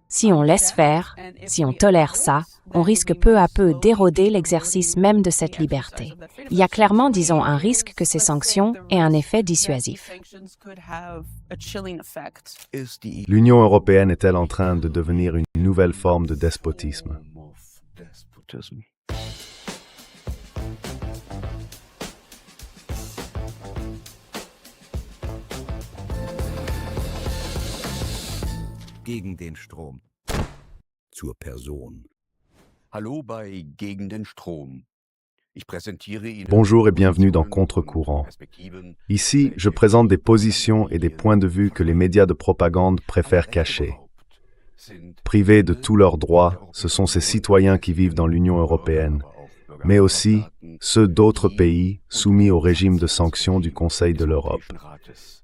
Si on laisse faire, si on tolère ça, on risque peu à peu d'éroder l'exercice même de cette liberté. Il y a clairement, disons, un risque que ces sanctions aient un effet dissuasif. L'Union européenne est-elle en train de devenir une nouvelle forme de despotisme? Gegen den Strom. Zur Person. Hallo bei Gegen den Strom. Ich präsentiere Ihnen Bonjour et bienvenue dans Contre-courant. Ici, je présente des positions et des points de vue que les médias de propagande préfèrent cacher. Privés de tous leurs droits, ce sont ces citoyens qui vivent dans l'Union européenne, mais aussi ceux d'autres pays soumis au régime de sanctions du Conseil de l'Europe.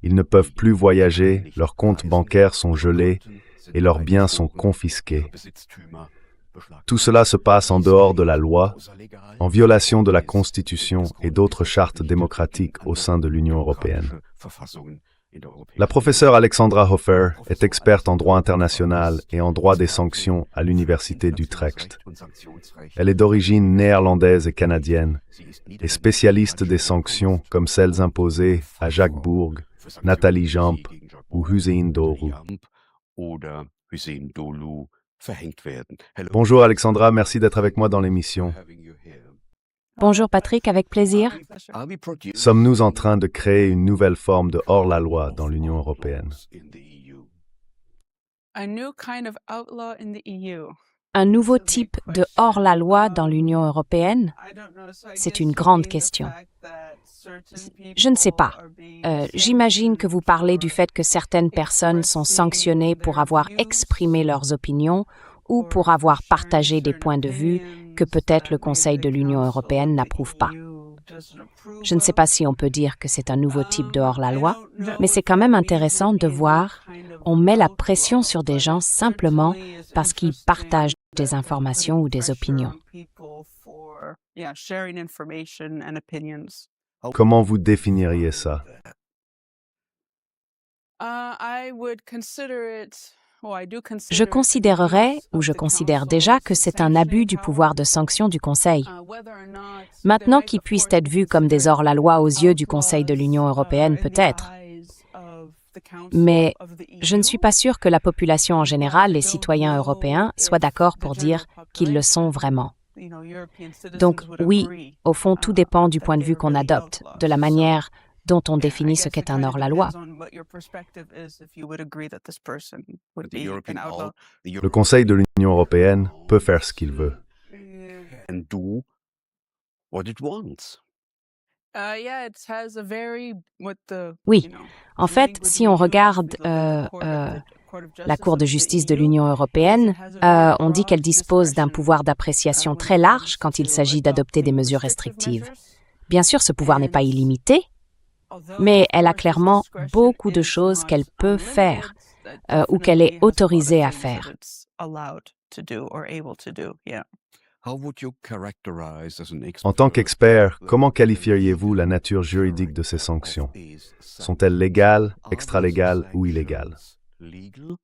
Ils ne peuvent plus voyager, leurs comptes bancaires sont gelés et leurs biens sont confisqués. Tout cela se passe en dehors de la loi, en violation de la Constitution et d'autres chartes démocratiques au sein de l'Union européenne. La professeure Alexandra Hofer est experte en droit international et en droit des sanctions à l'Université d'Utrecht. Elle est d'origine néerlandaise et canadienne et spécialiste des sanctions comme celles imposées à Jacques Bourg, Nathalie Jamp ou Hüseyin Doğru. Bonjour Alexandra, merci d'être avec moi dans l'émission. Bonjour Patrick, avec plaisir. Sommes-nous en train de créer une nouvelle forme de hors-la-loi dans l'Union européenne? Un nouveau type de hors-la-loi dans l'Union européenne? C'est une grande question. Je ne sais pas. J'imagine que vous parlez du fait que certaines personnes sont sanctionnées pour avoir exprimé leurs opinions ou pour avoir partagé des points de vue que peut-être le Conseil de l'Union européenne n'approuve pas. Je ne sais pas si on peut dire que c'est un nouveau type de hors-la-loi, mais c'est quand même intéressant de voir, on met la pression sur des gens simplement parce qu'ils partagent des informations ou des opinions. Comment vous définiriez ça? Je considérerais, ou je considère déjà, que c'est un abus du pouvoir de sanction du Conseil. Maintenant qu'ils puissent être vus comme des hors-la-loi aux yeux du Conseil de l'Union européenne, peut-être. Mais je ne suis pas sûre que la population en général, les citoyens européens, soient d'accord pour dire qu'ils le sont vraiment. Donc oui, au fond, tout dépend du point de vue qu'on adopte, de la manière dont on définit ce qu'est un hors-la-loi. Le Conseil de l'Union européenne peut faire ce qu'il veut. Oui, en fait, si on regarde la Cour de justice de l'Union européenne, on dit qu'elle dispose d'un pouvoir d'appréciation très large quand il s'agit d'adopter des mesures restrictives. Bien sûr, ce pouvoir n'est pas illimité, mais elle a clairement beaucoup de choses qu'elle peut faire ou qu'elle est autorisée à faire. En tant qu'expert, comment qualifieriez-vous la nature juridique de ces sanctions? Sont-elles légales, extralégales ou illégales? Je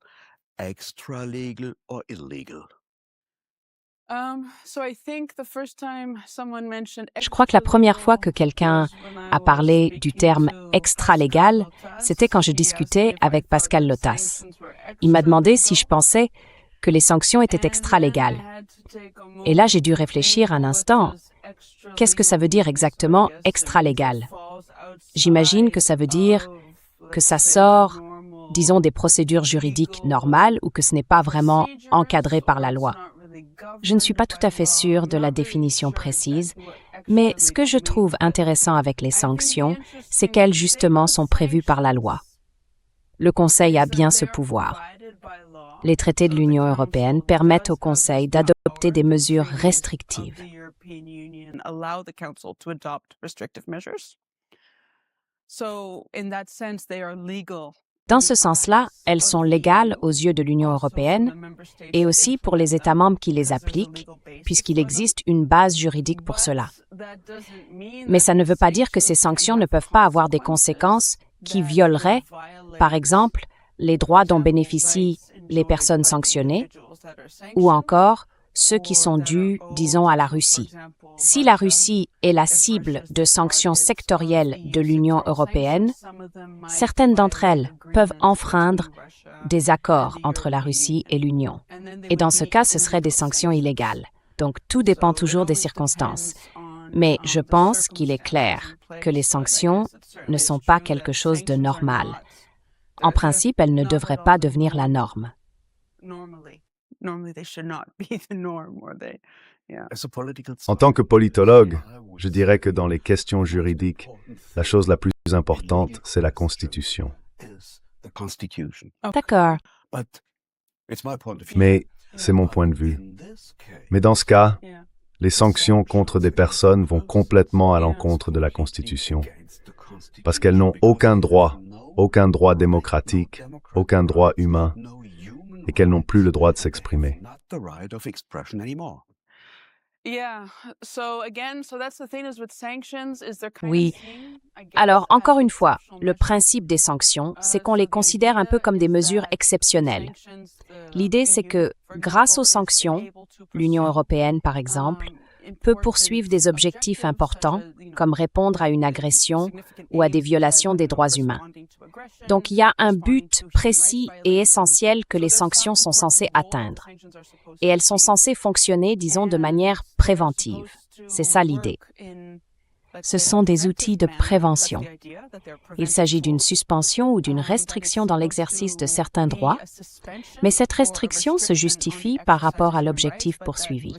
crois que la première fois que quelqu'un a parlé du terme extra-légal, c'était quand je discutais avec Pascal Lotas. Il m'a demandé si je pensais que les sanctions étaient extra-légales. Et là, j'ai dû réfléchir un instant. Qu'est-ce que ça veut dire exactement extra-légal? J'imagine que ça veut dire que ça sort, disons, des procédures juridiques normales ou que ce n'est pas vraiment encadré par la loi. Je ne suis pas tout à fait sûre de la définition précise, mais ce que je trouve intéressant avec les sanctions, c'est qu'elles justement sont prévues par la loi. Le Conseil a bien ce pouvoir. Les traités de l'Union européenne permettent au Conseil d'adopter des mesures restrictives. Dans ce sens-là, elles sont légales aux yeux de l'Union européenne et aussi pour les États membres qui les appliquent, puisqu'il existe une base juridique pour cela. Mais ça ne veut pas dire que ces sanctions ne peuvent pas avoir des conséquences qui violeraient, par exemple, les droits dont bénéficient les personnes sanctionnées, ou encore ceux qui sont dus, disons, à la Russie. Si la Russie est la cible de sanctions sectorielles de l'Union européenne, certaines d'entre elles peuvent enfreindre des accords entre la Russie et l'Union. Et dans ce cas, ce seraient des sanctions illégales. Donc, tout dépend toujours des circonstances. Mais je pense qu'il est clair que les sanctions ne sont pas quelque chose de normal. En principe, elles ne devraient pas devenir la norme. En tant que politologue, je dirais que dans les questions juridiques, la chose la plus importante, c'est la Constitution. D'accord. Mais c'est mon point de vue. Mais dans ce cas, les sanctions contre des personnes vont complètement à l'encontre de la Constitution, parce qu'elles n'ont aucun droit démocratique, aucun droit humain, et qu'elles n'ont plus le droit de s'exprimer. Oui. Alors, encore une fois, le principe des sanctions, c'est qu'on les considère un peu comme des mesures exceptionnelles. L'idée, c'est que, grâce aux sanctions, l'Union européenne, par exemple, peut poursuivre des objectifs importants, comme répondre à une agression ou à des violations des droits humains. Donc, il y a un but précis et essentiel que les sanctions sont censées atteindre. Et elles sont censées fonctionner, disons, de manière préventive. C'est ça l'idée. Ce sont des outils de prévention. Il s'agit d'une suspension ou d'une restriction dans l'exercice de certains droits, mais cette restriction se justifie par rapport à l'objectif poursuivi.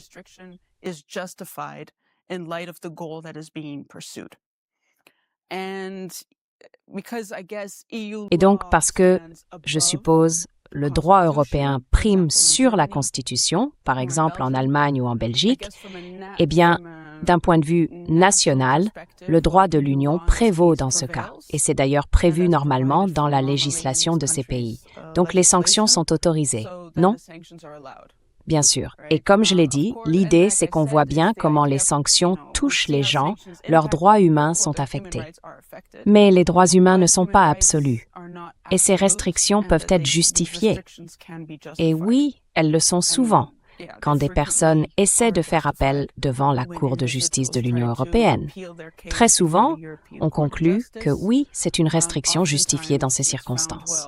Et donc, parce que, je suppose, le droit européen prime sur la Constitution, par exemple en Allemagne ou en Belgique, eh bien, d'un point de vue national, le droit de l'Union prévaut dans ce cas, et c'est d'ailleurs prévu normalement dans la législation de ces pays. Donc les sanctions sont autorisées, non? Bien sûr. Et comme je l'ai dit, l'idée, c'est qu'on voit bien comment les sanctions touchent les gens, leurs droits humains sont affectés. Mais les droits humains ne sont pas absolus, et ces restrictions peuvent être justifiées. Et oui, elles le sont souvent, quand des personnes essaient de faire appel devant la Cour de justice de l'Union européenne. Très souvent, on conclut que oui, c'est une restriction justifiée dans ces circonstances.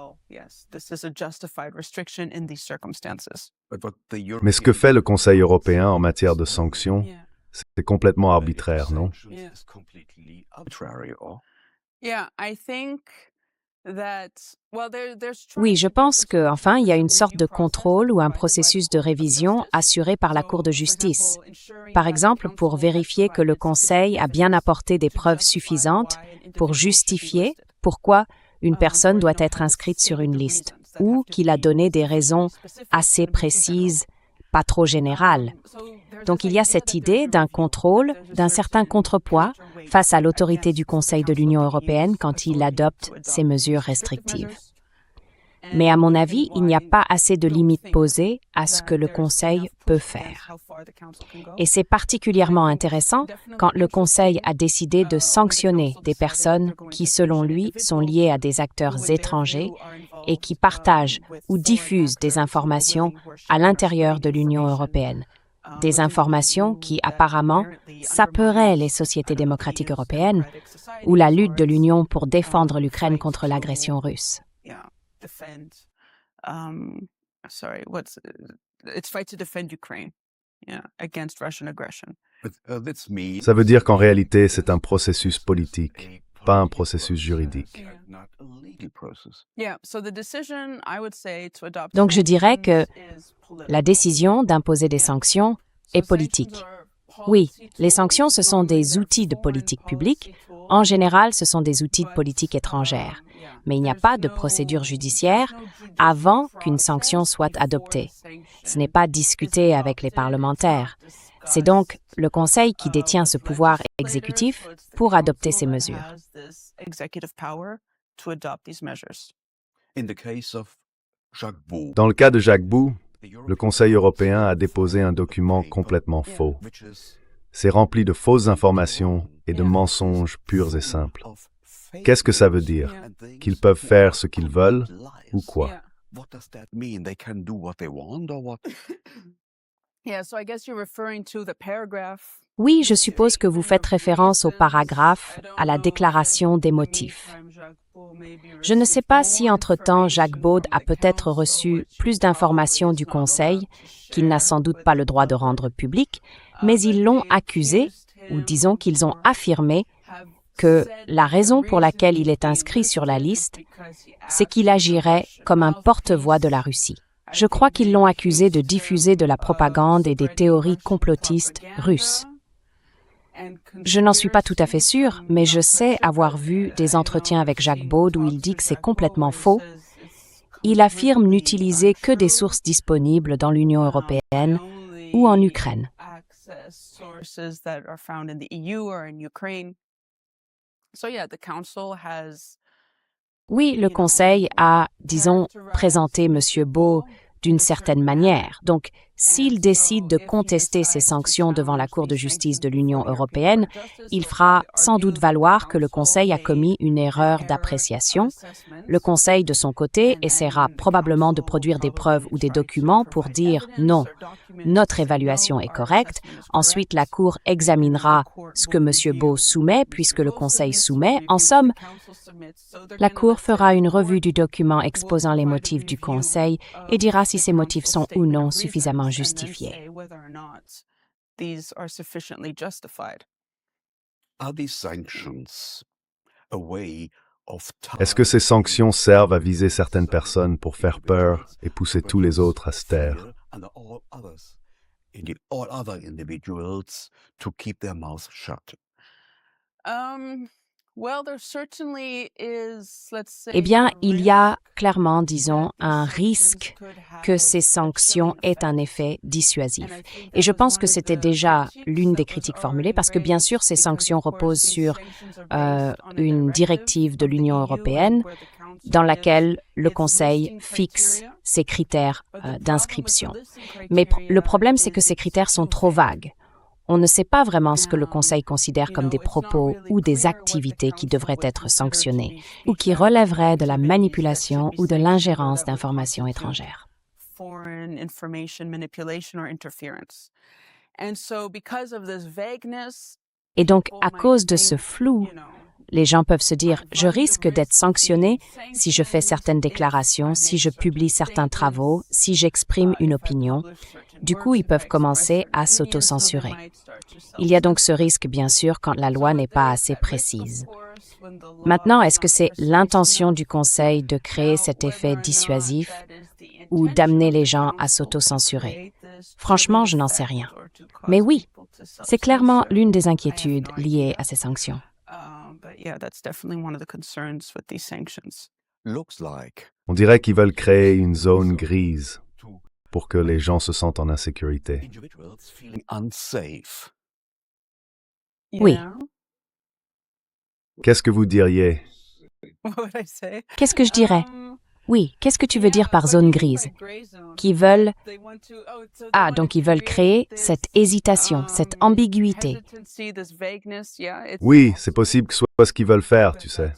Mais ce que fait le Conseil européen en matière de sanctions, c'est complètement arbitraire, non? Oui, je pense qu'enfin, il y a une sorte de contrôle ou un processus de révision assuré par la Cour de justice. Par exemple, pour vérifier que le Conseil a bien apporté des preuves suffisantes pour justifier pourquoi une personne doit être inscrite sur une liste, ou qu'il a donné des raisons assez précises, pas trop générales. Donc il y a cette idée d'un contrôle, d'un certain contrepoids face à l'autorité du Conseil de l'Union européenne quand il adopte ces mesures restrictives. Mais à mon avis, il n'y a pas assez de limites posées à ce que le Conseil peut faire. Et c'est particulièrement intéressant quand le Conseil a décidé de sanctionner des personnes qui, selon lui, sont liées à des acteurs étrangers et qui partagent ou diffusent des informations à l'intérieur de l'Union européenne. Des informations qui, apparemment, saperaient les sociétés démocratiques européennes ou la lutte de l'Union pour défendre l'Ukraine contre l'agression russe. Ça veut dire qu'en réalité, c'est un processus politique, pas un processus juridique. Donc je dirais que la décision d'imposer des sanctions est politique. Oui, les sanctions, ce sont des outils de politique publique. En général, ce sont des outils de politique étrangère. Mais il n'y a pas de procédure judiciaire avant qu'une sanction soit adoptée. Ce n'est pas discuté avec les parlementaires. C'est donc le Conseil qui détient ce pouvoir exécutif pour adopter ces mesures. Dans le cas de Jacques Bou, le Conseil européen a déposé un document complètement faux. C'est rempli de fausses informations et de mensonges purs et simples. Qu'est-ce que ça veut dire? Qu'ils peuvent faire ce qu'ils veulent ou quoi? What does that mean? They can do what they want or what? Oui, je suppose que vous faites référence au paragraphe, à la déclaration des motifs. Je ne sais pas si entre-temps Jacques Baud a peut-être reçu plus d'informations du Conseil, qu'il n'a sans doute pas le droit de rendre public, mais ils l'ont accusé, ou disons qu'ils ont affirmé, que la raison pour laquelle il est inscrit sur la liste, c'est qu'il agirait comme un porte-voix de la Russie. Je crois qu'ils l'ont accusé de diffuser de la propagande et des théories complotistes russes. Je n'en suis pas tout à fait sûre, mais je sais avoir vu des entretiens avec Jacques Baud où il dit que c'est complètement faux. Il affirme n'utiliser que des sources disponibles dans l'Union européenne ou en Ukraine. Oui, le Conseil a, disons, présenté M. Baud d'une certaine manière. Donc, s'il décide de contester ces sanctions devant la Cour de justice de l'Union européenne, il fera sans doute valoir que le Conseil a commis une erreur d'appréciation. Le Conseil, de son côté, essaiera probablement de produire des preuves ou des documents pour dire « non, notre évaluation est correcte ». Ensuite, la Cour examinera ce que M. Baud soumet, puisque le Conseil soumet. En somme, la Cour fera une revue du document exposant les motifs du Conseil et dira si ces motifs sont ou non suffisamment justifiés. Are these sanctions a way of Est-ce que ces sanctions servent à viser certaines personnes pour faire peur et pousser tous les autres à se taire? and all other individuals to keep their mouths shut? Eh bien, il y a clairement, disons, un risque que ces sanctions aient un effet dissuasif. Et je pense que c'était déjà l'une des critiques formulées, parce que bien sûr, ces sanctions reposent sur une directive de l'Union européenne dans laquelle le Conseil fixe ses critères d'inscription. Mais le problème, c'est que ces critères sont trop vagues. On ne sait pas vraiment ce que le Conseil considère comme des propos ou des activités qui devraient être sanctionnées ou qui relèveraient de la manipulation ou de l'ingérence d'informations étrangères. Et donc, à cause de ce flou, les gens peuvent se dire « je risque d'être sanctionné si je fais certaines déclarations, si je publie certains travaux, si j'exprime une opinion ». Du coup, ils peuvent commencer à s'autocensurer. Il y a donc ce risque, bien sûr, quand la loi n'est pas assez précise. Maintenant, est-ce que c'est l'intention du Conseil de créer cet effet dissuasif ou d'amener les gens à s'autocensurer? Franchement, je n'en sais rien. Mais oui, c'est clairement l'une des inquiétudes liées à ces sanctions. On dirait qu'ils veulent créer une zone grise pour que les gens se sentent en insécurité. Oui. Qu'est-ce que vous diriez? Qu'est-ce que je dirais? Oui, qu'est-ce que tu veux dire par zone grise? Qui veulent... Ah, donc ils veulent créer cette hésitation, cette ambiguïté. Oui, c'est possible que ce soit ce qu'ils veulent faire, tu sais.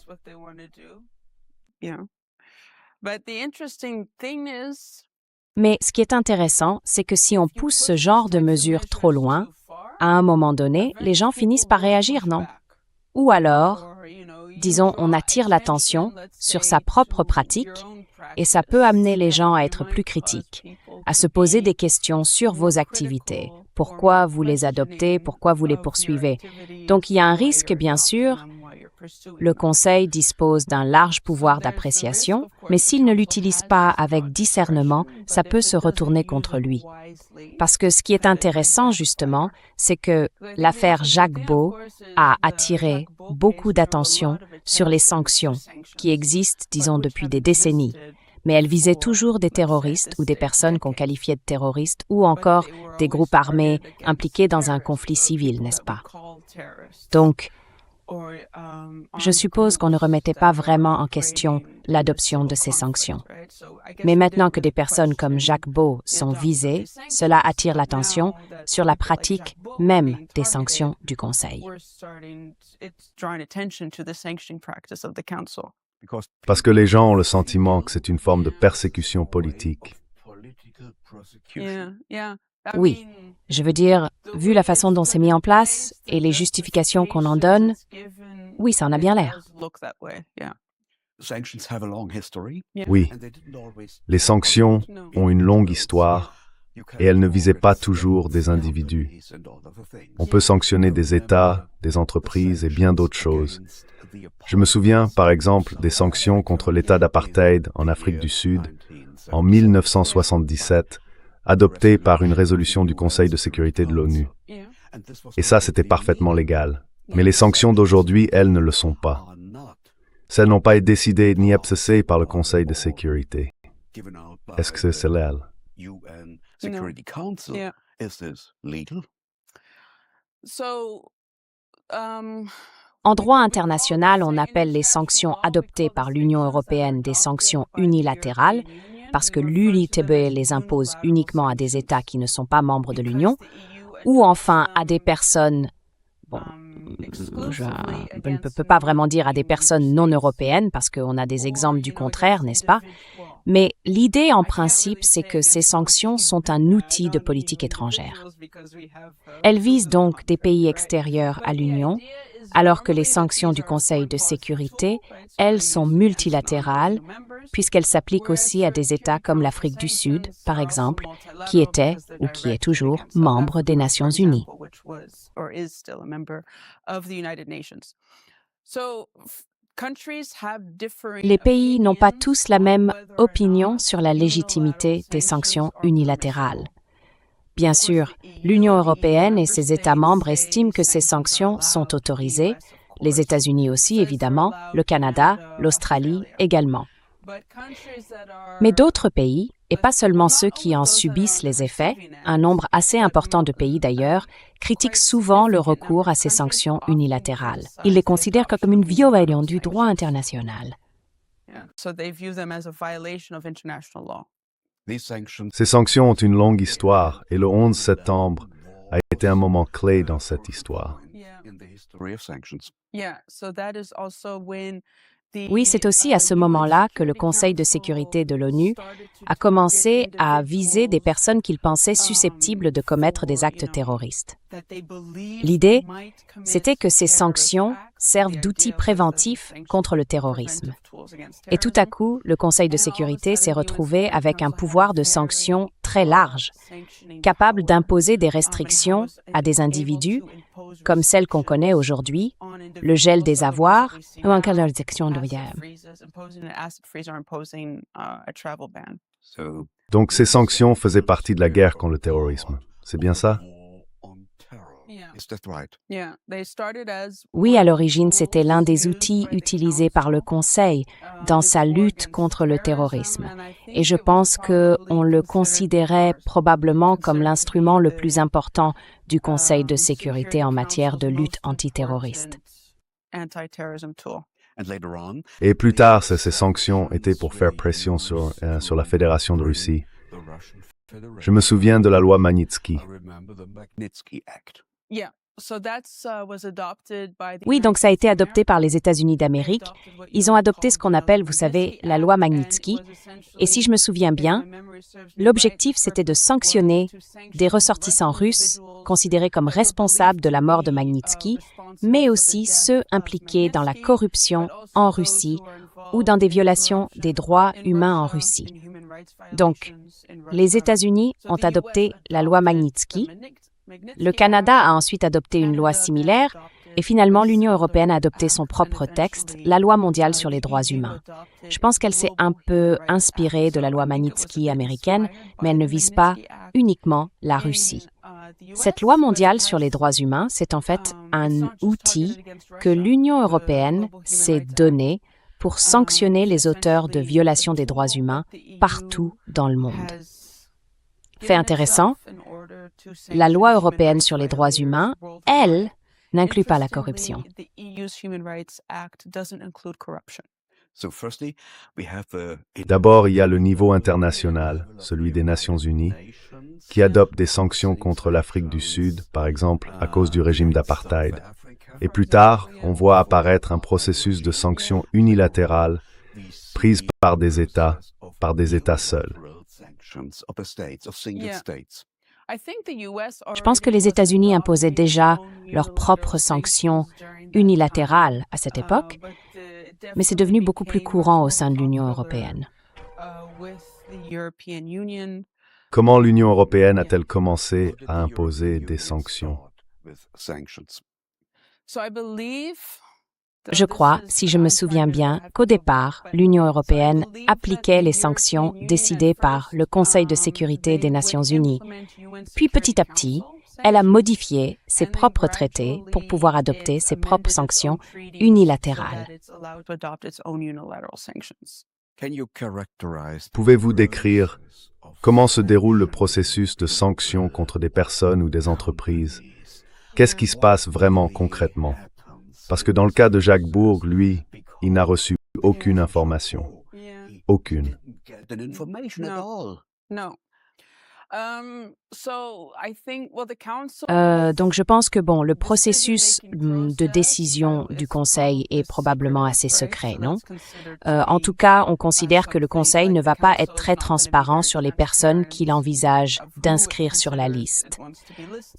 Mais ce qui est intéressant, c'est que si on pousse ce genre de mesures trop loin, à un moment donné, les gens finissent par réagir, non? Ou alors, disons, on attire l'attention sur sa propre pratique et ça peut amener les gens à être plus critiques, à se poser des questions sur vos activités. Pourquoi vous les adoptez? Pourquoi vous les poursuivez? Donc, il y a un risque, bien sûr. Le Conseil dispose d'un large pouvoir d'appréciation, mais s'il ne l'utilise pas avec discernement, ça peut se retourner contre lui. Parce que ce qui est intéressant, justement, c'est que l'affaire Jacques Baud a attiré beaucoup d'attention sur les sanctions qui existent, disons, depuis des décennies. Mais elles visaient toujours des terroristes ou des personnes qu'on qualifiait de terroristes ou encore des groupes armés impliqués dans un conflit civil, n'est-ce pas? Donc, je suppose qu'on ne remettait pas vraiment en question l'adoption de ces sanctions. Mais maintenant que des personnes comme Jacques Beau sont visées, cela attire l'attention sur la pratique même des sanctions du Conseil. Parce que les gens ont le sentiment que c'est une forme de persécution politique. Oui, je veux dire, vu la façon dont c'est mis en place et les justifications qu'on en donne, oui, ça en a bien l'air. Oui, les sanctions ont une longue histoire et elles ne visaient pas toujours des individus. On peut sanctionner des États, des entreprises et bien d'autres choses. Je me souviens, par exemple, des sanctions contre l'État d'apartheid en Afrique du Sud en 1977, adoptées par une résolution du Conseil de sécurité de l'ONU. Et ça, c'était parfaitement légal. Mais les sanctions d'aujourd'hui, elles, ne le sont pas. Celles n'ont pas été décidées ni acceptées par le Conseil de sécurité. Est-ce que c'est légal? En droit international, on appelle les sanctions adoptées par l'Union européenne des sanctions unilatérales, parce que l'UITB les impose uniquement à des États qui ne sont pas membres de l'Union, ou enfin à des personnes, je ne peux pas vraiment dire à des personnes non européennes, parce qu'on a des exemples du contraire, n'est-ce pas? Mais l'idée en principe, c'est que ces sanctions sont un outil de politique étrangère. Elles visent donc des pays extérieurs à l'Union, alors que les sanctions du Conseil de sécurité, elles, sont multilatérales, puisqu'elles s'appliquent aussi à des États comme l'Afrique du Sud, par exemple, qui était ou qui est toujours membre des Nations Unies. Les pays n'ont pas tous la même opinion sur la légitimité des sanctions unilatérales. Bien sûr, l'Union européenne et ses États membres estiment que ces sanctions sont autorisées, les États-Unis aussi évidemment, le Canada, l'Australie également. Mais d'autres pays, et pas seulement ceux qui en subissent les effets, un nombre assez important de pays d'ailleurs, critiquent souvent le recours à ces sanctions unilatérales. Ils les considèrent comme une violation du droit international. Ces sanctions ont une longue histoire et le 11 septembre a été un moment clé dans cette histoire. Oui, c'est aussi à ce moment-là que le Conseil de sécurité de l'ONU a commencé à viser des personnes qu'il pensait susceptibles de commettre des actes terroristes. L'idée, c'était que ces sanctions servent d'outils préventifs contre le terrorisme. Et tout à coup, le Conseil de sécurité s'est retrouvé avec un pouvoir de sanction très large, capable d'imposer des restrictions à des individus, comme celles qu'on connaît aujourd'hui, le gel des avoirs ou encore l'interdiction de voyage. Donc ces sanctions faisaient partie de la guerre contre le terrorisme. C'est bien ça? Oui, à l'origine, c'était l'un des outils utilisés par le Conseil dans sa lutte contre le terrorisme. Et je pense qu'on le considérait probablement comme l'instrument le plus important du Conseil de sécurité en matière de lutte antiterroriste. Et plus tard, ces sanctions étaient pour faire pression sur la Fédération de Russie. Je me souviens de la loi Magnitsky. Oui, donc ça a été adopté par les États-Unis d'Amérique. Ils ont adopté ce qu'on appelle, vous savez, la loi Magnitsky. Et si je me souviens bien, l'objectif, c'était de sanctionner des ressortissants russes considérés comme responsables de la mort de Magnitsky, mais aussi ceux impliqués dans la corruption en Russie ou dans des violations des droits humains en Russie. Donc, les États-Unis ont adopté la loi Magnitsky. Le Canada a ensuite adopté une loi similaire et finalement l'Union européenne a adopté son propre texte, la loi mondiale sur les droits humains. Je pense qu'elle s'est un peu inspirée de la loi Magnitsky américaine, mais elle ne vise pas uniquement la Russie. Cette loi mondiale sur les droits humains, c'est en fait un outil que l'Union européenne s'est donné pour sanctionner les auteurs de violations des droits humains partout dans le monde. Fait intéressant, la loi européenne sur les droits humains, elle, n'inclut pas la corruption. D'abord, il y a le niveau international, celui des Nations Unies, qui adopte des sanctions contre l'Afrique du Sud, par exemple, à cause du régime d'apartheid. Et plus tard, on voit apparaître un processus de sanctions unilatérales prises par des États seuls. Je pense que les États-Unis imposaient déjà leurs propres sanctions unilatérales à cette époque, mais c'est devenu beaucoup plus courant au sein de l'Union européenne. Comment l'Union européenne a-t-elle commencé à imposer des sanctions? Je crois, si je me souviens bien, qu'au départ, l'Union européenne appliquait les sanctions décidées par le Conseil de sécurité des Nations unies. Puis petit à petit, elle a modifié ses propres traités pour pouvoir adopter ses propres sanctions unilatérales. Pouvez-vous décrire comment se déroule le processus de sanctions contre des personnes ou des entreprises? Qu'est-ce qui se passe vraiment concrètement? Parce que dans le cas de Jacques Bourg, lui, il n'a reçu aucune information. Aucune. Donc je pense que le processus de décision du Conseil est probablement assez secret, non? En tout cas, on considère que le Conseil ne va pas être très transparent sur les personnes qu'il envisage d'inscrire sur la liste.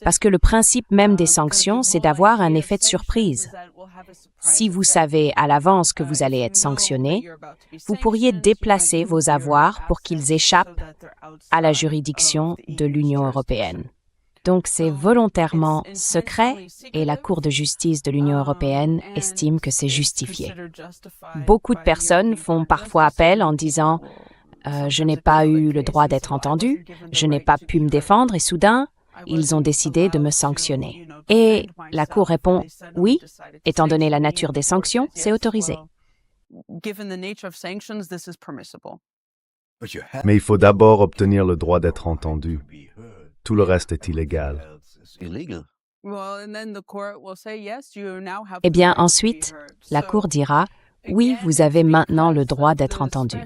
Parce que le principe même des sanctions, c'est d'avoir un effet de surprise. Si vous savez à l'avance que vous allez être sanctionné, vous pourriez déplacer vos avoirs pour qu'ils échappent à la juridiction de l'Union européenne. Donc c'est volontairement secret et la Cour de justice de l'Union européenne estime que c'est justifié. Beaucoup de personnes font parfois appel en disant « Je n'ai pas eu le droit d'être entendu, je n'ai pas pu me défendre » et soudain, ils ont décidé de me sanctionner. Et la Cour répond « Oui, étant donné la nature des sanctions, c'est autorisé. » Mais il faut d'abord obtenir le droit d'être entendu. Tout le reste est illégal. Eh bien, ensuite, la Cour dira « Oui, vous avez maintenant le droit d'être entendu. »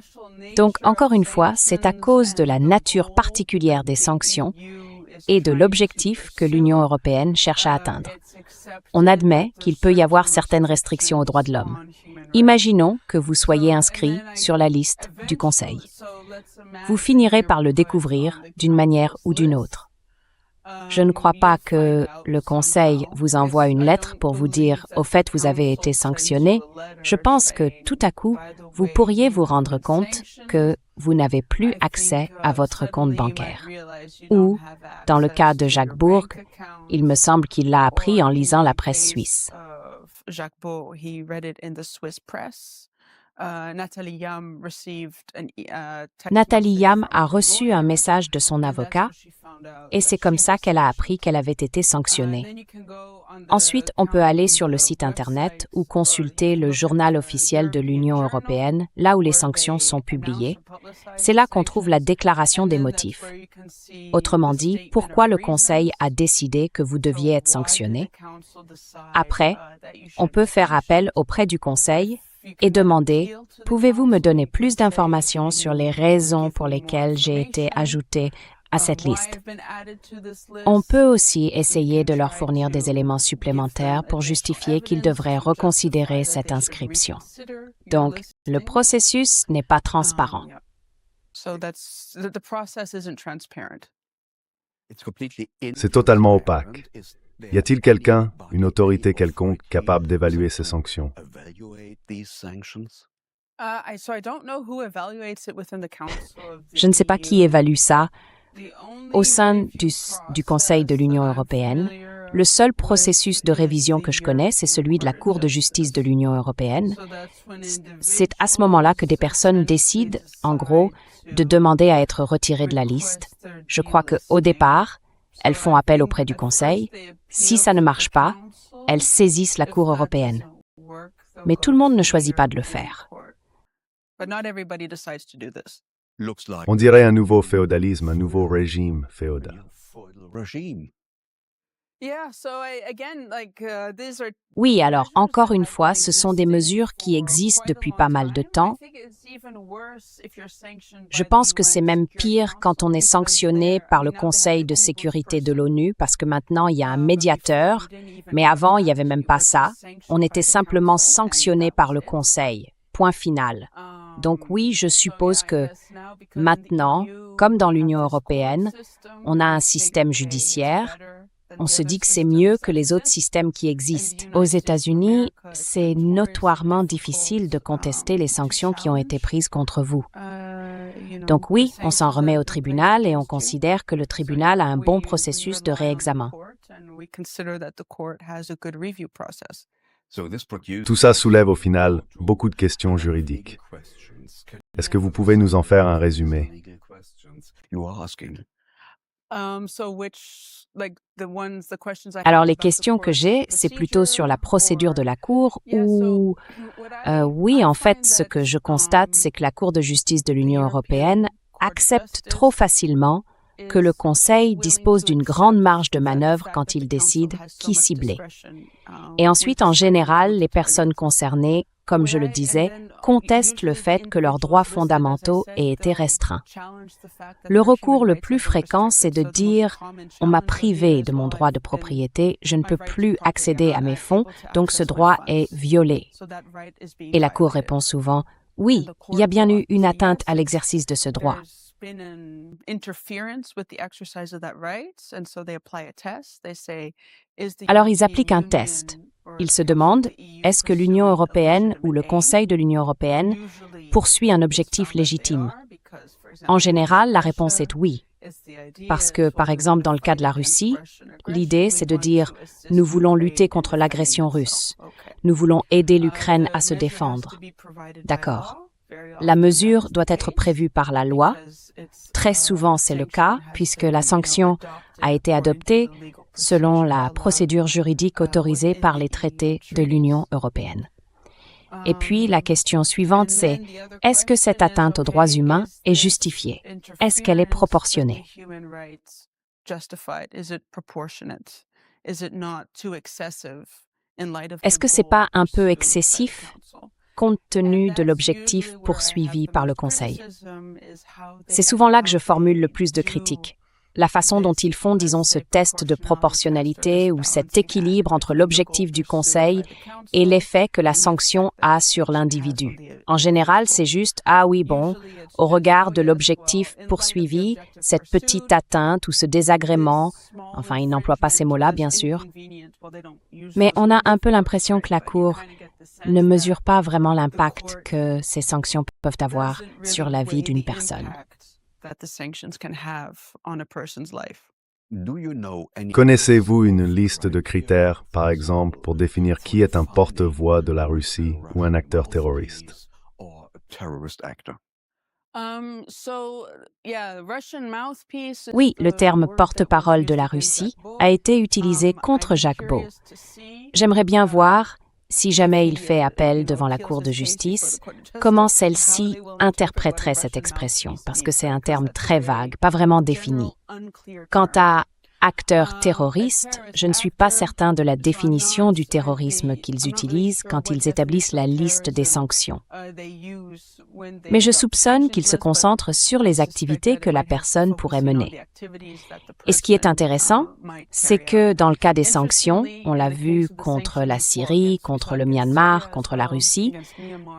Donc, encore une fois, c'est à cause de la nature particulière des sanctions et de l'objectif que l'Union européenne cherche à atteindre. On admet qu'il peut y avoir certaines restrictions aux droits de l'homme. Imaginons que vous soyez inscrit sur la liste du Conseil. Vous finirez par le découvrir d'une manière ou d'une autre. Je ne crois pas que le Conseil vous envoie une lettre pour vous dire « Au fait, vous avez été sanctionné ». Je pense que tout à coup, vous pourriez vous rendre compte que vous n'avez plus accès à votre compte bancaire. Ou, dans le cas de Jacques Bourg, il me semble qu'il l'a appris en lisant la presse suisse. Nathalie Yam a reçu un message de son avocat et c'est comme ça qu'elle a appris qu'elle avait été sanctionnée. Ensuite, on peut aller sur le site Internet ou consulter le journal officiel de l'Union européenne, là où les sanctions sont publiées. C'est là qu'on trouve la déclaration des motifs. Autrement dit, pourquoi le Conseil a décidé que vous deviez être sanctionné. Après, on peut faire appel auprès du Conseil et demander « Pouvez-vous me donner plus d'informations sur les raisons pour lesquelles j'ai été ajouté à cette liste ?» On peut aussi essayer de leur fournir des éléments supplémentaires pour justifier qu'ils devraient reconsidérer cette inscription. Donc, le processus n'est pas transparent. C'est totalement opaque. Y a-t-il quelqu'un, une autorité quelconque, capable d'évaluer ces sanctions? Je ne sais pas qui évalue ça. Au sein du Conseil de l'Union européenne, le seul processus de révision que je connais, c'est celui de la Cour de justice de l'Union européenne. C'est à ce moment-là que des personnes décident, en gros, de demander à être retirées de la liste. Je crois qu'au départ, elles font appel auprès du Conseil. Si ça ne marche pas, elles saisissent la Cour européenne. Mais tout le monde ne choisit pas de le faire. On dirait un nouveau féodalisme, un nouveau régime féodal. Oui, alors encore une fois, ce sont des mesures qui existent depuis pas mal de temps. Je pense que c'est même pire quand on est sanctionné par le Conseil de sécurité de l'ONU, parce que maintenant il y a un médiateur, mais avant il n'y avait même pas ça. On était simplement sanctionné par le Conseil. Point final. Donc oui, je suppose que maintenant, comme dans l'Union européenne, on a un système judiciaire. On se dit que c'est mieux que les autres systèmes qui existent. Aux États-Unis, c'est notoirement difficile de contester les sanctions qui ont été prises contre vous. Donc oui, on s'en remet au tribunal et on considère que le tribunal a un bon processus de réexamen. Tout ça soulève au final beaucoup de questions juridiques. Est-ce que vous pouvez nous en faire un résumé? Alors les questions que j'ai, c'est plutôt sur la procédure de la Cour ou... oui, en fait, ce que je constate, c'est que la Cour de justice de l'Union européenne accepte trop facilement que le Conseil dispose d'une grande marge de manœuvre quand il décide qui cibler. Et ensuite, en général, les personnes concernées, comme je le disais, contestent le fait que leurs droits fondamentaux aient été restreints. Le recours le plus fréquent, c'est de dire « on m'a privé de mon droit de propriété, je ne peux plus accéder à mes fonds, donc ce droit est violé ». Et la Cour répond souvent « oui, il y a bien eu une atteinte à l'exercice de ce droit ». Alors ils appliquent un test. Ils se demandent, est-ce que l'Union européenne ou le Conseil de l'Union européenne poursuit un objectif légitime? En général, la réponse est oui. Parce que, par exemple, dans le cas de la Russie, l'idée, c'est de dire « nous voulons lutter contre l'agression russe. Nous voulons aider l'Ukraine à se défendre. » D'accord. La mesure doit être prévue par la loi. Très souvent, c'est le cas, puisque la sanction a été adoptée selon la procédure juridique autorisée par les traités de l'Union européenne. Et puis, la question suivante, c'est est-ce que cette atteinte aux droits humains est justifiée? Est-ce qu'elle est proportionnée? Est-ce que c'est pas un peu excessif compte tenu de l'objectif poursuivi par le Conseil? C'est souvent là que je formule le plus de critiques. La façon dont ils font, disons, ce test de proportionnalité ou cet équilibre entre l'objectif du Conseil et l'effet que la sanction a sur l'individu. En général, c'est juste « ah oui, bon, au regard de l'objectif poursuivi, cette petite atteinte ou ce désagrément », enfin, ils n'emploient pas ces mots-là, bien sûr, mais on a un peu l'impression que la Cour ne mesure pas vraiment l'impact que ces sanctions peuvent avoir sur la vie d'une personne. Connaissez-vous une liste de critères, par exemple, pour définir qui est un porte-voix de la Russie ou un acteur terroriste? Oui, le terme porte-parole de la Russie a été utilisé contre Jacques Beau. J'aimerais bien voir, si jamais il fait appel devant la Cour de justice, comment celle-ci interpréterait cette expression, parce que c'est un terme très vague, pas vraiment défini. Quant à acteurs terroristes, je ne suis pas certain de la définition du terrorisme qu'ils utilisent quand ils établissent la liste des sanctions. Mais je soupçonne qu'ils se concentrent sur les activités que la personne pourrait mener. Et ce qui est intéressant, c'est que dans le cas des sanctions, on l'a vu contre la Syrie, contre le Myanmar, contre la Russie,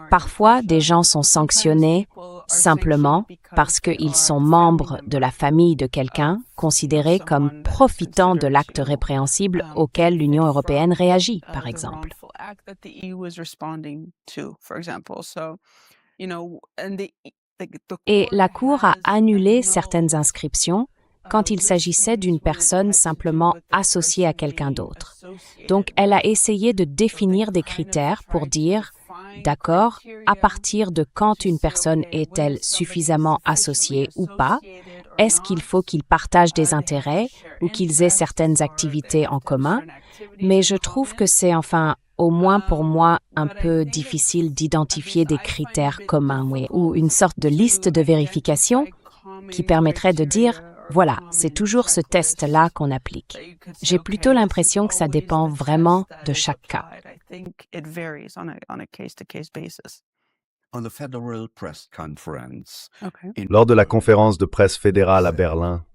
parfois des gens sont sanctionnés simplement parce qu'ils sont membres de la famille de quelqu'un considéré comme profitant de l'acte répréhensible auquel l'Union européenne réagit, par exemple. Et la Cour a annulé certaines inscriptions quand il s'agissait d'une personne simplement associée à quelqu'un d'autre. Donc, elle a essayé de définir des critères pour dire d'accord, à partir de quand une personne est-elle suffisamment associée ou pas? Est-ce qu'il faut qu'ils partagent des intérêts ou qu'ils aient certaines activités en commun? Mais je trouve que c'est, enfin, au moins pour moi, un peu difficile d'identifier des critères communs, oui, ou une sorte de liste de vérification qui permettrait de dire Voilà, c'est toujours ce test-là qu'on applique. J'ai plutôt l'impression que ça dépend vraiment de chaque cas. On the Federal Press Conference. Lors de la conférence de presse fédérale à Berlin,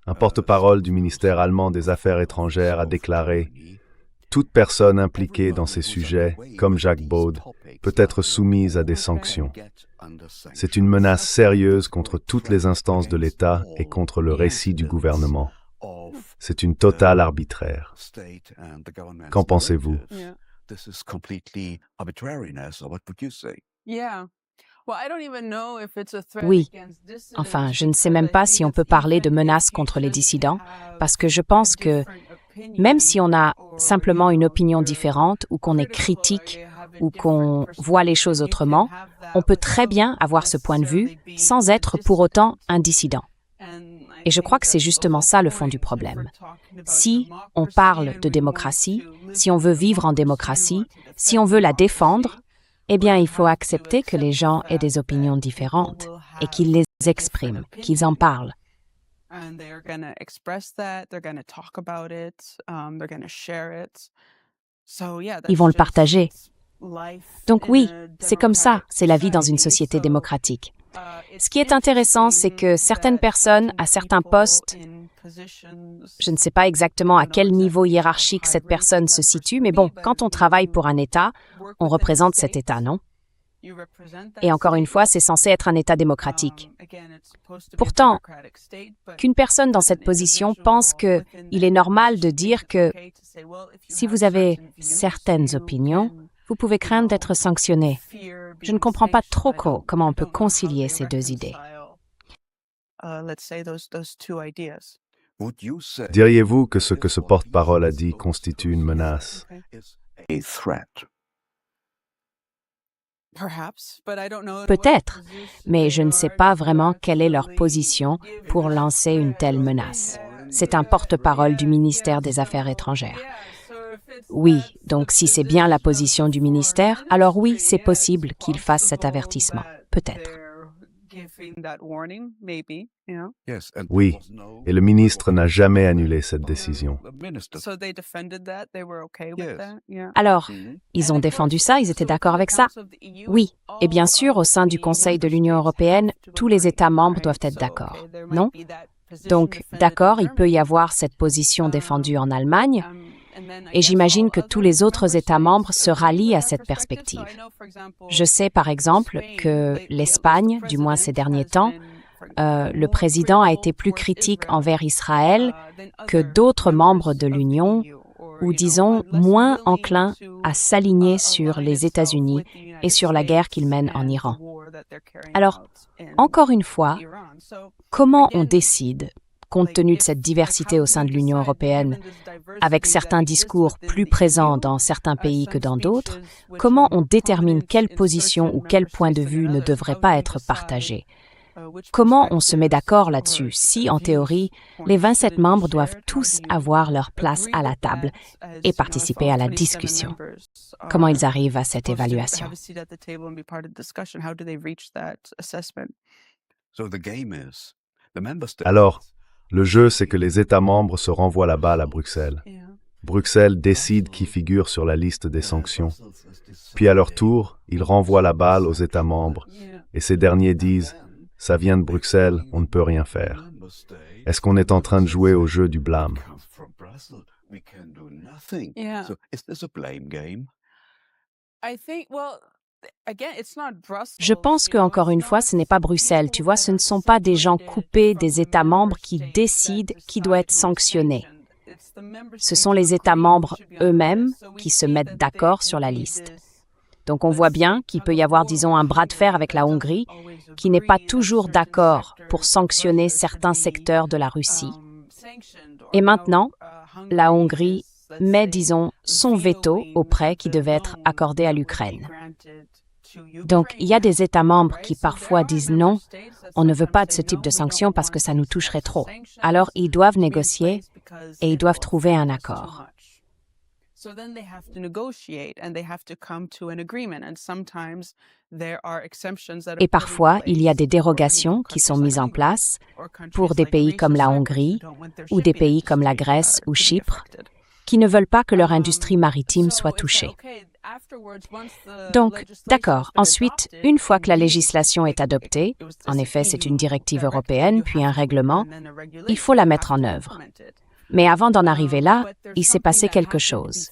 un porte-parole du ministère allemand des Affaires étrangères a déclaré « Toute personne impliquée dans ces sujets, comme Jacques Baud, peut être soumise à des sanctions. C'est une menace sérieuse contre toutes les instances de l'État et contre le récit du gouvernement. C'est une totale arbitraire. Qu'en pensez-vous? » This is completely arbitrariness, or what would you say? Oui. Enfin, je ne sais même pas si on peut parler de menaces contre les dissidents, parce que je pense que même si on a simplement une opinion différente, ou qu'on est critique, ou qu'on voit les choses autrement, on peut très bien avoir ce point de vue sans être pour autant un dissident. Et je crois que c'est justement ça le fond du problème. Si on parle de démocratie, si on veut vivre en démocratie, si on veut la défendre, eh bien, il faut accepter que les gens aient des opinions différentes et qu'ils les expriment, qu'ils en parlent. Ils vont le partager. Donc oui, c'est comme ça, c'est la vie dans une société démocratique. Ce qui est intéressant, c'est que certaines personnes, à certains postes, je ne sais pas exactement à quel niveau hiérarchique cette personne se situe, mais bon, quand on travaille pour un État, on représente cet État, non? Et encore une fois, c'est censé être un État démocratique. Pourtant, qu'une personne dans cette position pense qu'il est normal de dire que si vous avez certaines opinions, vous pouvez craindre d'être sanctionné. Je ne comprends pas trop comment on peut concilier ces deux idées. Diriez-vous que ce que ce porte-parole a dit constitue une menace? A threat. Peut-être, mais je ne sais pas vraiment quelle est leur position pour lancer une telle menace. C'est un porte-parole du ministère des Affaires étrangères. Oui, donc si c'est bien la position du ministère, alors oui, c'est possible qu'il fasse cet avertissement. Peut-être. Oui, et le ministre n'a jamais annulé cette décision. Alors, ils ont défendu ça, ils étaient d'accord avec ça? Oui, et bien sûr, au sein du Conseil de l'Union européenne, tous les États membres doivent être d'accord, non? Donc, d'accord, il peut y avoir cette position défendue en Allemagne, et j'imagine que tous les autres États membres se rallient à cette perspective. Je sais par exemple que l'Espagne, du moins ces derniers temps, le président a été plus critique envers Israël que d'autres membres de l'Union, ou disons moins enclin à s'aligner sur les États-Unis et sur la guerre qu'ils mènent en Iran. Alors, encore une fois, comment on décide, compte tenu de cette diversité au sein de l'Union européenne, avec certains discours plus présents dans certains pays que dans d'autres, comment on détermine quelle position ou quel point de vue ne devrait pas être partagé? Comment on se met d'accord là-dessus si, en théorie, les 27 membres doivent tous avoir leur place à la table et participer à la discussion? Comment ils arrivent à cette évaluation? Alors, le jeu, c'est que les États membres se renvoient la balle à Bruxelles. Bruxelles décide qui figure sur la liste des sanctions. Puis à leur tour, ils renvoient la balle aux États membres. Et ces derniers disent « Ça vient de Bruxelles, on ne peut rien faire ». Est-ce qu'on est en train de jouer au jeu du blâme? Je pense qu'encore une fois, ce n'est pas Bruxelles. Tu vois, ce ne sont pas des gens coupés des États membres qui décident qui doit être sanctionné. Ce sont les États membres eux-mêmes qui se mettent d'accord sur la liste. Donc on voit bien qu'il peut y avoir, disons, un bras de fer avec la Hongrie qui n'est pas toujours d'accord pour sanctionner certains secteurs de la Russie. Et maintenant, la Hongrie met, disons, son veto aux prêts qui devaient être accordés à l'Ukraine. Donc, il y a des États membres qui parfois disent non, on ne veut pas de ce type de sanctions parce que ça nous toucherait trop. Alors, ils doivent négocier et ils doivent trouver un accord. Et parfois, il y a des dérogations qui sont mises en place pour des pays comme la Hongrie ou des pays comme la Grèce ou Chypre qui ne veulent pas que leur industrie maritime soit touchée. Donc, d'accord, ensuite, une fois que la législation est adoptée, en effet, c'est une directive européenne, puis un règlement, il faut la mettre en œuvre. Mais avant d'en arriver là, il s'est passé quelque chose.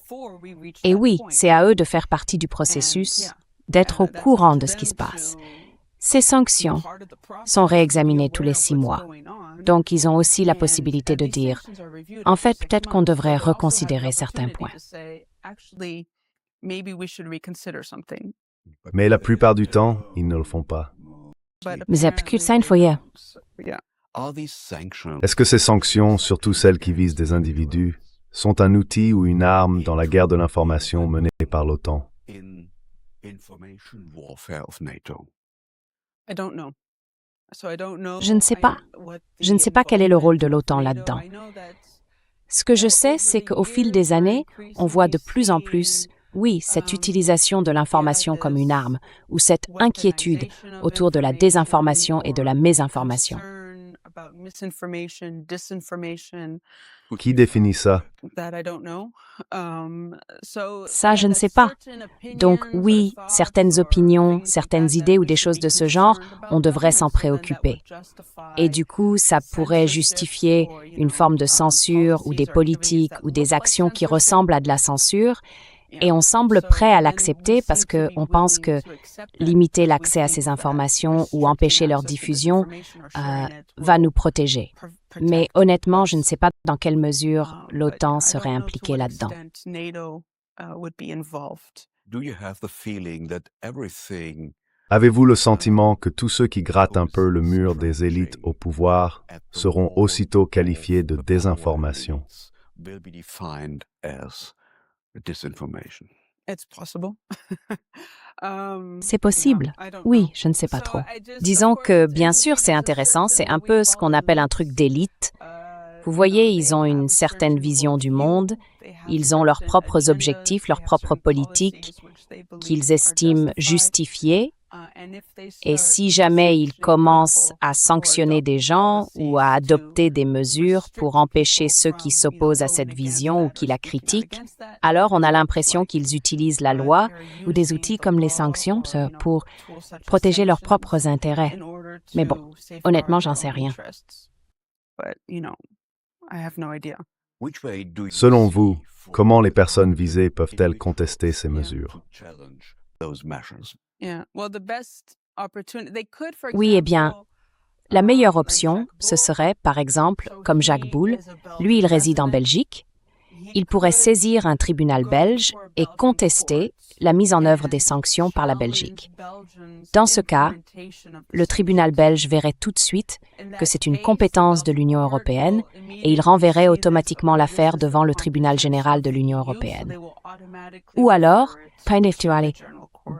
Et oui, c'est à eux de faire partie du processus, d'être au courant de ce qui se passe. Ces sanctions sont réexaminées tous les 6 mois. Donc, ils ont aussi la possibilité de dire, en fait, peut-être qu'on devrait reconsidérer certains points. Mais la plupart du temps, ils ne le font pas. Mais c'est plus ça, il faut y aller. Are these sanctions Est-ce que ces sanctions, surtout celles qui visent des individus, sont un outil ou une arme dans la guerre de l'information menée par l'OTAN? in information warfare of NATO? Je ne sais pas. Je ne sais pas quel est le rôle de l'OTAN là-dedans. Ce que je sais, c'est qu'au fil des années, on voit de plus en plus, oui, cette utilisation de l'information comme une arme, ou cette inquiétude autour de la désinformation et de la mésinformation. Qui définit ça? Ça, je ne sais pas. Donc oui, certaines opinions, certaines idées ou des choses de ce genre, on devrait s'en préoccuper. Et du coup, ça pourrait justifier une forme de censure ou des politiques ou des actions qui ressemblent à de la censure. Et on semble prêt à l'accepter parce qu'on pense que limiter l'accès à ces informations ou empêcher leur diffusion va nous protéger. Mais honnêtement, je ne sais pas dans quelle mesure l'OTAN serait impliquée là-dedans. Do you have the feeling that everything Avez-vous le sentiment que tous ceux qui grattent un peu le mur des élites au pouvoir seront aussitôt qualifiés de désinformation? will be defined as disinformation? C'est possible. Oui, je ne sais pas trop. Disons que, bien sûr, c'est intéressant, c'est un peu ce qu'on appelle un truc d'élite. Vous voyez, ils ont une certaine vision du monde, ils ont leurs propres objectifs, leurs propres politiques qu'ils estiment justifiées. Et si jamais ils commencent à sanctionner des gens ou à adopter des mesures pour empêcher ceux qui s'opposent à cette vision ou qui la critiquent, alors on a l'impression qu'ils utilisent la loi ou des outils comme les sanctions pour protéger leurs propres intérêts. Mais bon, honnêtement, j'en sais rien. Which way do you Selon see vous, for comment les personnes visées peuvent-elles contester ces mesures? to challenge those measures? Oui, eh bien, la meilleure option, ce serait, par exemple, comme Jacques Boul, lui, il réside en Belgique, il pourrait saisir un tribunal belge et contester la mise en œuvre des sanctions par la Belgique. Dans ce cas, le tribunal belge verrait tout de suite que c'est une compétence de l'Union européenne et il renverrait automatiquement l'affaire devant le tribunal général de l'Union européenne. Ou alors,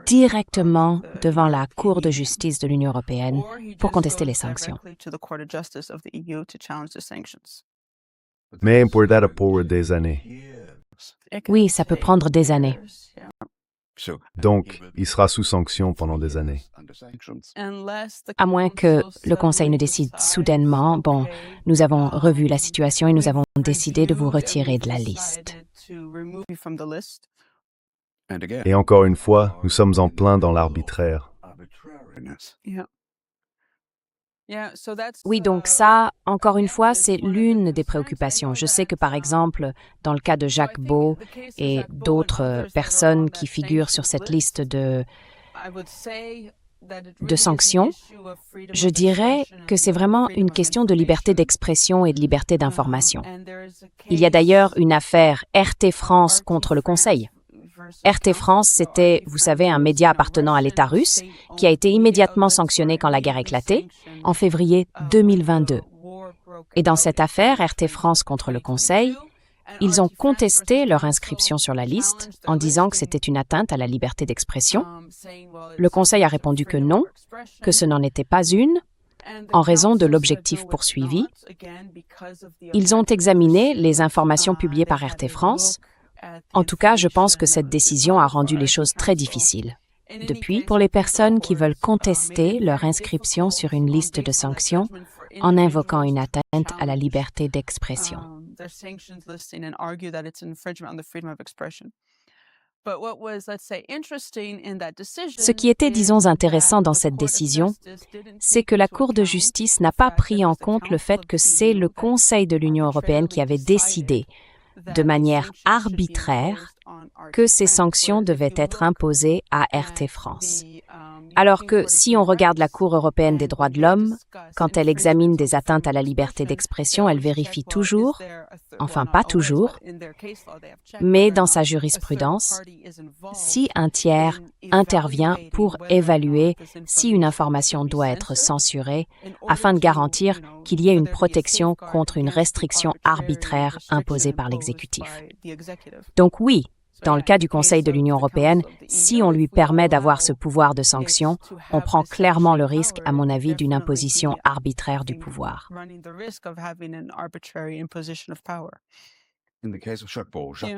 directement devant la Cour de justice de l'Union européenne pour contester les sanctions. Mais importa pour des années. Oui, ça peut prendre des années. So, Donc, il sera sous sanction pendant des années. under sanctions. À moins que le Conseil ne décide soudainement, bon, nous avons revu la situation et nous avons décidé de vous retirer de la liste. And again, Et encore une fois, nous sommes en plein dans l'arbitraire. arbitrariness. Oui, donc ça, encore une fois, c'est l'une des préoccupations. Je sais que, par exemple, dans le cas de Jacques Beau et d'autres personnes qui figurent sur cette liste de sanctions, je dirais que c'est vraiment une question de liberté d'expression et de liberté d'information. Il y a d'ailleurs une affaire RT France contre le Conseil. RT France, c'était, vous savez, un média appartenant à l'État russe qui a été immédiatement sanctionné quand la guerre éclatait, en février 2022. Et dans cette affaire, RT France contre le Conseil, ils ont contesté leur inscription sur la liste en disant que c'était une atteinte à la liberté d'expression. Le Conseil a répondu que non, que ce n'en était pas une, en raison de l'objectif poursuivi. Ils ont examiné les informations publiées par RT France En tout cas, je pense que cette décision a rendu les choses très difficiles. Depuis, pour les personnes qui veulent contester leur inscription sur une liste de sanctions en invoquant une atteinte à la liberté d'expression. Ce qui était, disons, intéressant dans cette décision, c'est que la Cour de justice n'a pas pris en compte le fait que c'est le Conseil de l'Union européenne qui avait décidé, de manière arbitraire, que ces sanctions devaient être imposées à RT France. Alors que si on regarde la Cour européenne des droits de l'homme, quand elle examine des atteintes à la liberté d'expression, elle vérifie toujours, enfin pas toujours, mais dans sa jurisprudence, si un tiers intervient pour évaluer si une information doit être censurée, afin de garantir qu'il y ait une protection contre une restriction arbitraire imposée par l'exécutif. Donc oui, dans le cas du Conseil de l'Union européenne, si on lui permet d'avoir ce pouvoir de sanction, on prend clairement le risque, à mon avis, d'une imposition arbitraire du pouvoir.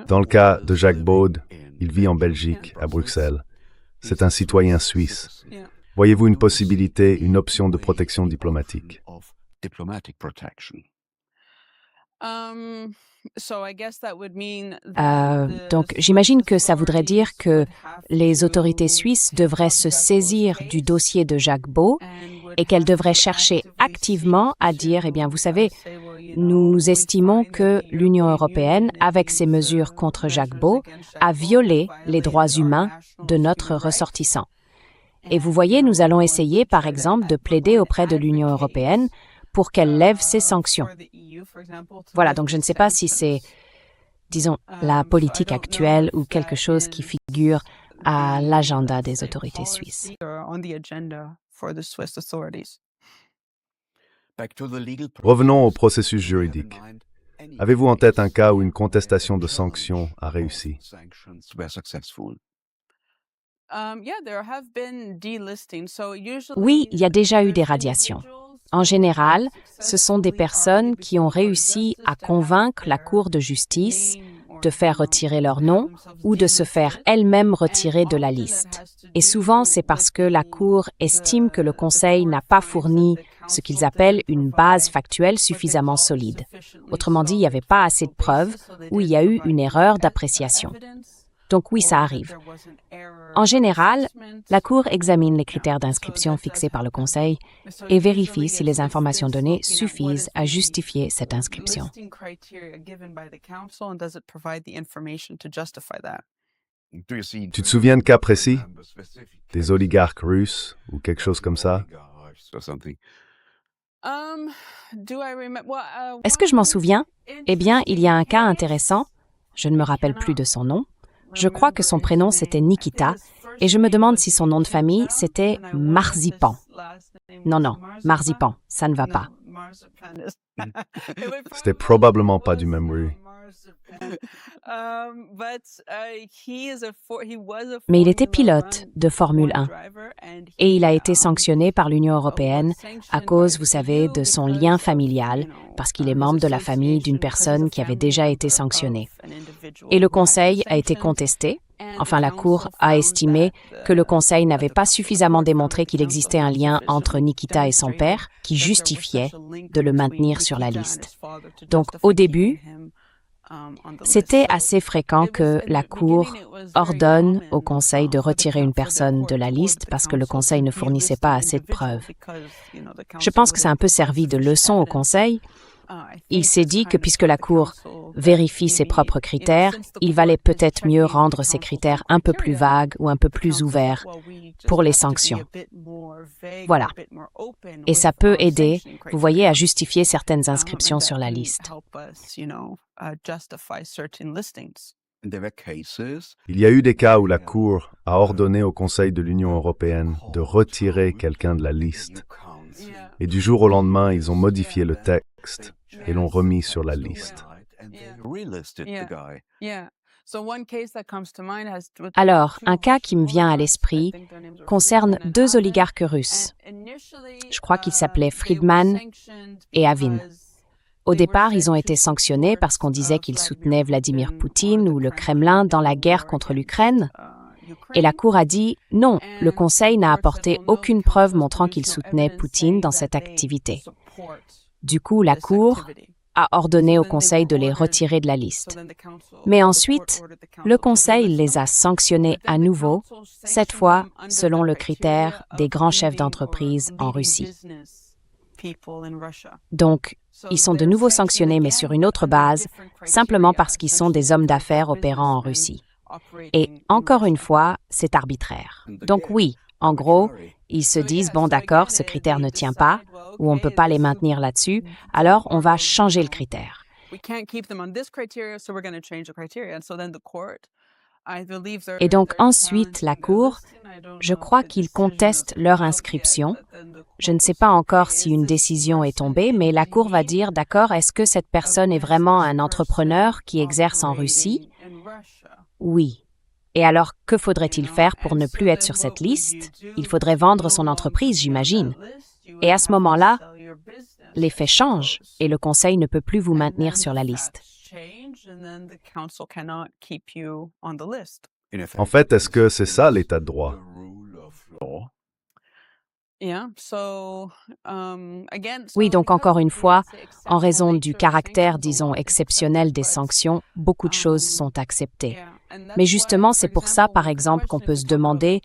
Dans le cas de Jacques Baud, il vit en Belgique, à Bruxelles. C'est un citoyen suisse. Voyez-vous une possibilité, une option de protection diplomatique? Donc, j'imagine que ça voudrait dire que les autorités suisses devraient se saisir du dossier de Jacques Baud et qu'elles devraient chercher activement à dire, eh bien, vous savez, nous estimons que l'Union européenne, avec ses mesures contre Jacques Baud, a violé les droits humains de notre ressortissant. Et vous voyez, nous allons essayer, par exemple, de plaider auprès de l'Union européenne pour qu'elle lève ses sanctions. Voilà, donc je ne sais pas si c'est, disons, la politique actuelle ou quelque chose qui figure à l'agenda des autorités suisses. Revenons au processus juridique. Avez-vous en tête un cas où une contestation de sanctions a réussi? Oui, il y a déjà eu des radiations. En général, ce sont des personnes qui ont réussi à convaincre la Cour de justice de faire retirer leur nom ou de se faire elles-mêmes retirer de la liste. Et souvent, c'est parce que la Cour estime que le Conseil n'a pas fourni ce qu'ils appellent une base factuelle suffisamment solide. Autrement dit, il n'y avait pas assez de preuves ou il y a eu une erreur d'appréciation. Donc oui, ça arrive. En général, la Cour examine les critères d'inscription fixés par le Conseil et vérifie si les informations données suffisent à justifier cette inscription. Tu te souviens de cas précis? Des oligarques russes ou quelque chose comme ça? Est-ce que je m'en souviens? Eh bien, il y a un cas intéressant. Je ne me rappelle plus de son nom. Je crois que son prénom c'était Nikita et je me demande si son nom de famille c'était Marzipan. Non, Marzipan, ça ne va pas. C'était probablement pas du même rue. Mais il était pilote de Formule 1 et il a été sanctionné par l'Union européenne à cause, vous savez, de son lien familial parce qu'il est membre de la famille d'une personne qui avait déjà été sanctionnée. Et le Conseil a été contesté. Enfin, la Cour a estimé que le Conseil n'avait pas suffisamment démontré qu'il existait un lien entre Nikita et son père qui justifiait de le maintenir sur la liste. Donc, au début, c'était assez fréquent que la Cour ordonne au Conseil de retirer une personne de la liste parce que le Conseil ne fournissait pas assez de preuves. Je pense que ça a un peu servi de leçon au Conseil. Il s'est dit que puisque la Cour vérifie ses propres critères, il valait peut-être mieux rendre ces critères un peu plus vagues ou un peu plus ouverts pour les sanctions. Voilà. Et ça peut aider, vous voyez, à justifier certaines inscriptions sur la liste. Il y a eu des cas où la Cour a ordonné au Conseil de l'Union européenne de retirer quelqu'un de la liste. Et du jour au lendemain, ils ont modifié le texte et l'ont remis sur la liste. Alors, un cas qui me vient à l'esprit concerne deux oligarques russes. Je crois qu'ils s'appelaient Friedman et Avin. Au départ, ils ont été sanctionnés parce qu'on disait qu'ils soutenaient Vladimir Poutine ou le Kremlin dans la guerre contre l'Ukraine. Et la Cour a dit non, le Conseil n'a apporté aucune preuve montrant qu'il soutenait Poutine dans cette activité. Du coup, la Cour a ordonné au Conseil de les retirer de la liste. Mais ensuite, le Conseil les a sanctionnés à nouveau, cette fois selon le critère des grands chefs d'entreprise en Russie. Donc, ils sont de nouveau sanctionnés, mais sur une autre base, simplement parce qu'ils sont des hommes d'affaires opérant en Russie. Et encore une fois, c'est arbitraire. Donc oui, en gros, ils se disent, bon d'accord, ce critère ne tient pas, ou on ne peut pas les maintenir là-dessus, alors on va changer le critère. Et donc ensuite, la Cour, je crois qu'ils contestent leur inscription. Je ne sais pas encore si une décision est tombée, mais la Cour va dire, d'accord, est-ce que cette personne est vraiment un entrepreneur qui exerce en Russie? Oui. Et alors, que faudrait-il faire pour ne plus être sur cette liste? Il faudrait vendre son entreprise, j'imagine. Et à ce moment-là, les faits changent et le Conseil ne peut plus vous maintenir sur la liste. En fait, est-ce que c'est ça l'état de droit? Oui, donc encore une fois, en raison du caractère, disons, exceptionnel des sanctions, beaucoup de choses sont acceptées. Mais justement, c'est pour ça, par exemple, qu'on peut se demander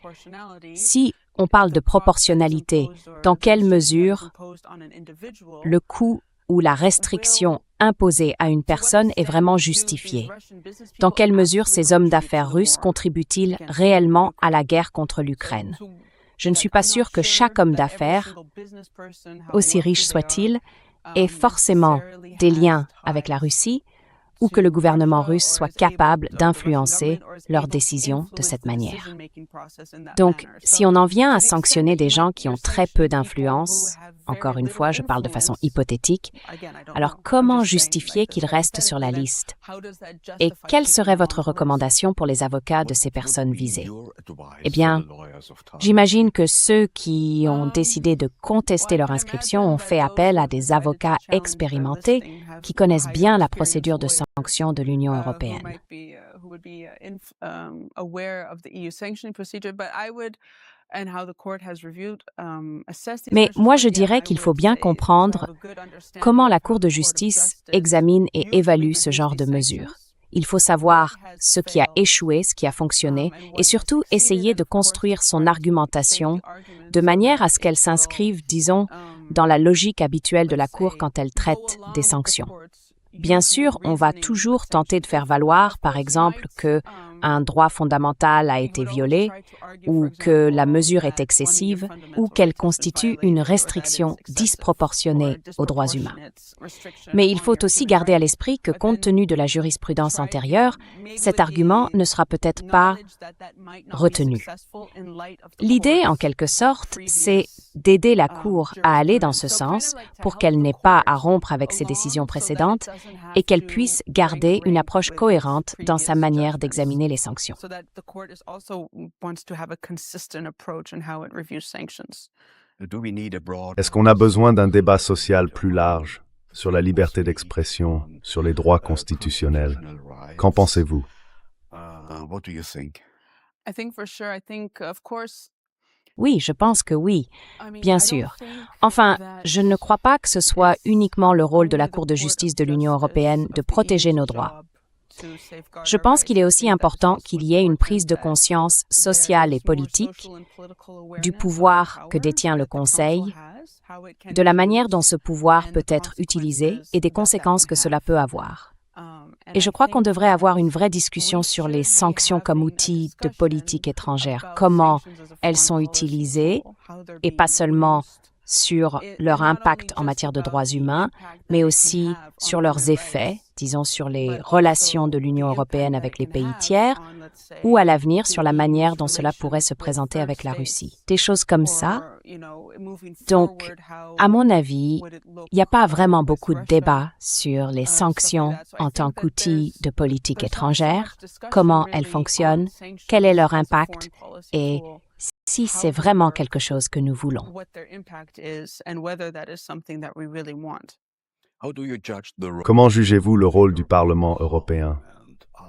si on parle de proportionnalité, dans quelle mesure le coût ou la restriction imposée à une personne est vraiment justifiée. Dans quelle mesure ces hommes d'affaires russes contribuent-ils réellement à la guerre contre l'Ukraine? Je ne suis pas sûre que chaque homme d'affaires, aussi riche soit-il, ait forcément des liens avec la Russie ou que le gouvernement russe soit capable d'influencer leurs décisions de cette manière. Donc, si on en vient à sanctionner des gens qui ont très peu d'influence, encore une fois, je parle de façon hypothétique, alors comment justifier qu'ils restent sur la liste? Et quelle serait votre recommandation pour les avocats de ces personnes visées? Eh bien, j'imagine que ceux qui ont décidé de contester leur inscription ont fait appel à des avocats expérimentés qui connaissent bien la procédure de sanction de l'Union européenne. Mais moi, je dirais qu'il faut bien comprendre comment la Cour de justice examine et évalue ce genre de mesures. Il faut savoir ce qui a échoué, ce qui a fonctionné, et surtout essayer de construire son argumentation de manière à ce qu'elle s'inscrive, disons, dans la logique habituelle de la Cour quand elle traite des sanctions. Bien sûr, on va toujours tenter de faire valoir, par exemple, qu'un droit fondamental a été violé, ou que la mesure est excessive, ou qu'elle constitue une restriction disproportionnée aux droits humains. Mais il faut aussi garder à l'esprit que, compte tenu de la jurisprudence antérieure, cet argument ne sera peut-être pas retenu. L'idée, en quelque sorte, c'est d'aider la Cour à aller dans ce sens pour qu'elle n'ait pas à rompre avec ses décisions précédentes et qu'elle puisse garder une approche cohérente dans sa manière d'examiner les sanctions. Est-ce qu'on a besoin d'un débat social plus large sur la liberté d'expression, sur les droits constitutionnels? Qu'en pensez-vous? Oui, je pense que oui, bien sûr. Enfin, je ne crois pas que ce soit uniquement le rôle de la Cour de justice de l'Union européenne de protéger nos droits. Je pense qu'il est aussi important qu'il y ait une prise de conscience sociale et politique du pouvoir que détient le Conseil, de la manière dont ce pouvoir peut être utilisé et des conséquences que cela peut avoir. Et je crois qu'on devrait avoir une vraie discussion sur les sanctions comme outil de politique étrangère, comment elles sont utilisées, et pas seulement sur leur impact en matière de droits humains, mais aussi sur leurs effets, disons sur les relations de l'Union européenne avec les pays tiers, ou à l'avenir sur la manière dont cela pourrait se présenter avec la Russie. Des choses comme ça. Donc, à mon avis, il n'y a pas vraiment beaucoup de débat sur les sanctions en tant qu'outil de politique étrangère, comment elles fonctionnent, quel est leur impact et si c'est vraiment quelque chose que nous voulons. Comment jugez-vous le rôle du Parlement européen?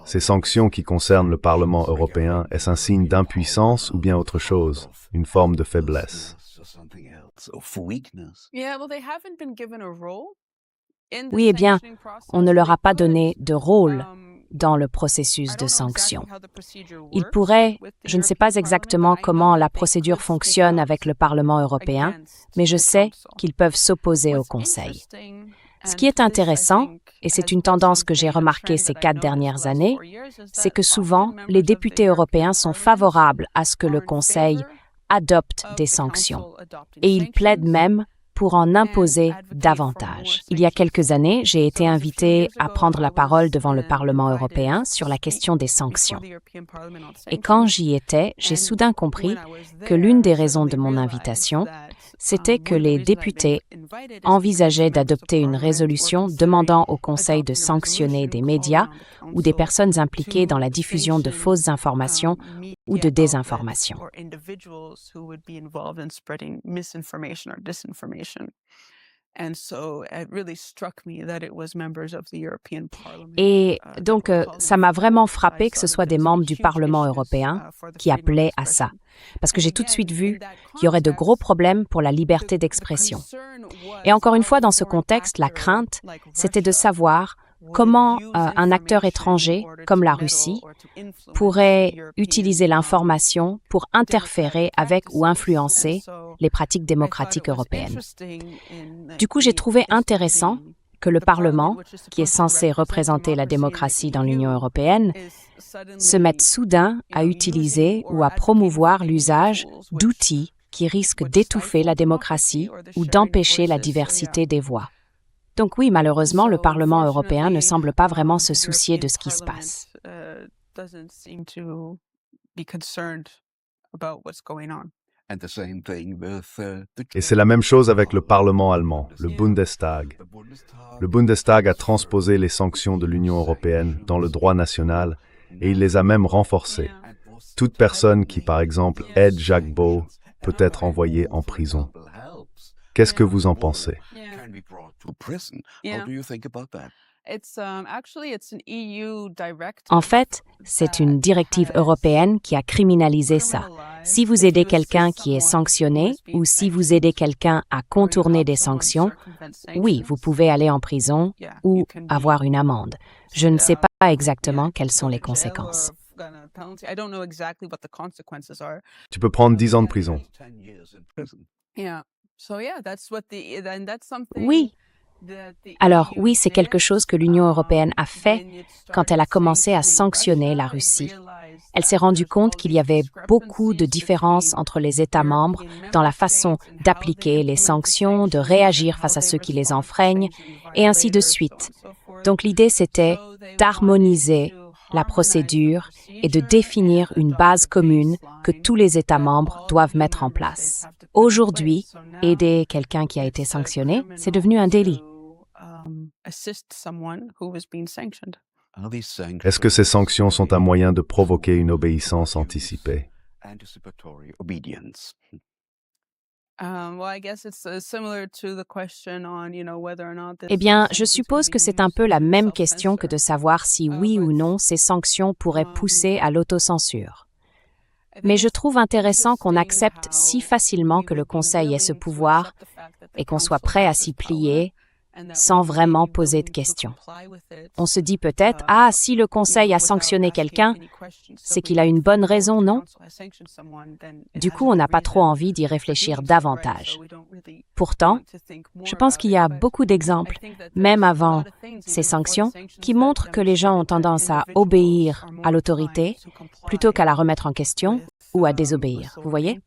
Ces sanctions qui concernent le Parlement européen, est-ce un signe d'impuissance ou bien autre chose, une forme de faiblesse? Oui, eh bien, on ne leur a pas donné de rôle dans le processus de sanction. Ils pourraient, je ne sais pas exactement comment la procédure fonctionne avec le Parlement européen, mais je sais qu'ils peuvent s'opposer au Conseil. Ce qui est intéressant, et c'est une tendance que j'ai remarquée ces 4 dernières années, c'est que souvent, les députés européens sont favorables à ce que le Conseil adopte des sanctions, et ils plaident même pour en imposer davantage. Il y a quelques années, j'ai été invitée à prendre la parole devant le Parlement européen sur la question des sanctions. Et quand j'y étais, j'ai soudain compris que l'une des raisons de mon invitation, c'était que les députés envisageaient d'adopter une résolution demandant au Conseil de sanctionner des médias ou des personnes impliquées dans la diffusion de fausses informations ou de désinformation. Et donc, ça m'a vraiment frappé que ce soit des membres du Parlement européen qui appelaient à ça. Parce que j'ai tout de suite vu qu'il y aurait de gros problèmes pour la liberté d'expression. Et encore une fois, dans ce contexte, la crainte, c'était de savoir comment un acteur étranger, comme la Russie, pourrait utiliser l'information pour interférer avec ou influencer les pratiques démocratiques européennes. Du coup, j'ai trouvé intéressant que le Parlement, qui est censé représenter la démocratie dans l'Union européenne, se mette soudain à utiliser ou à promouvoir l'usage d'outils qui risquent d'étouffer la démocratie ou d'empêcher la diversité des voix. Donc oui, malheureusement, le Parlement européen ne semble pas vraiment se soucier de ce qui se passe. Et c'est la même chose avec le Parlement allemand, le Bundestag. Le Bundestag a transposé les sanctions de l'Union européenne dans le droit national et il les a même renforcées. Toute personne qui, par exemple, aide Jacques Beau peut être envoyée en prison. Qu'est-ce que vous en pensez? En fait, c'est une directive européenne qui a criminalisé ça. Si vous aidez quelqu'un qui est sanctionné ou si vous aidez quelqu'un à contourner des sanctions, oui, vous pouvez aller en prison ou avoir une amende. Je ne sais pas exactement quelles sont les conséquences. Tu peux prendre 10 ans de prison. Oui. Alors oui, c'est quelque chose que l'Union européenne a fait quand elle a commencé à sanctionner la Russie. Elle s'est rendue compte qu'il y avait beaucoup de différences entre les États membres dans la façon d'appliquer les sanctions, de réagir face à ceux qui les enfreignent, et ainsi de suite. Donc l'idée, c'était d'harmoniser la procédure et de définir une base commune que tous les États membres doivent mettre en place. Aujourd'hui, aider quelqu'un qui a été sanctionné, c'est devenu un délit. Est-ce que ces sanctions sont un moyen de provoquer une obéissance anticipée? Eh bien, je suppose que c'est un peu la même question que de savoir si oui ou non ces sanctions pourraient pousser à l'autocensure. Mais je trouve intéressant qu'on accepte si facilement que le Conseil ait ce pouvoir et qu'on soit prêt à s'y plier sans vraiment poser de questions. On se dit peut-être, ah, si le Conseil a sanctionné quelqu'un, c'est qu'il a une bonne raison, non? Du coup, on n'a pas trop envie d'y réfléchir davantage. Pourtant, je pense qu'il y a beaucoup d'exemples, même avant ces sanctions, qui montrent que les gens ont tendance à obéir à l'autorité plutôt qu'à la remettre en question ou à désobéir. Vous voyez?